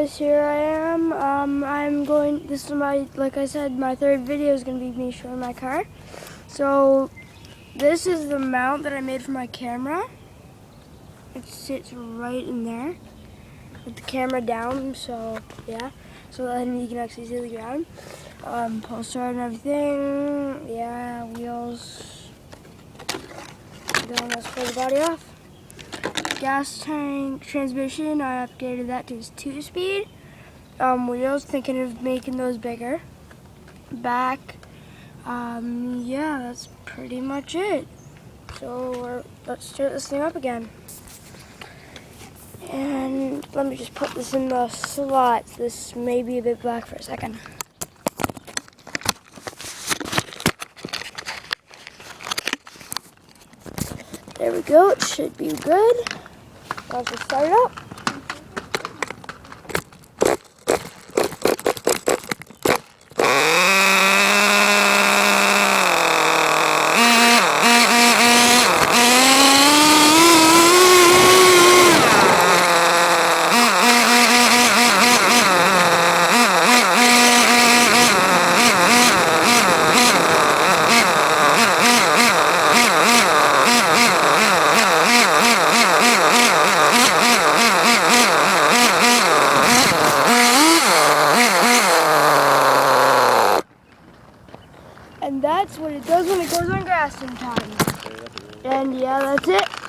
guys, here I am. This is like I said, my third video is going to be me showing my car. So, this is the mount that I made for my camera. It sits right in there with the camera down, so yeah. So then you can actually see the ground. Pull start and everything. Yeah, wheels. Then let's pull the body off. Gas tank transmission, I updated that to 2-speed. Wheels, thinking of making those bigger. Back, yeah, that's pretty much it. So let's start this thing up again. And let me just put this in the slots. This may be a bit black for a second. There we go, it should be good. I'll just start it up. And that's what it does when it goes on grass sometimes. And yeah, that's it.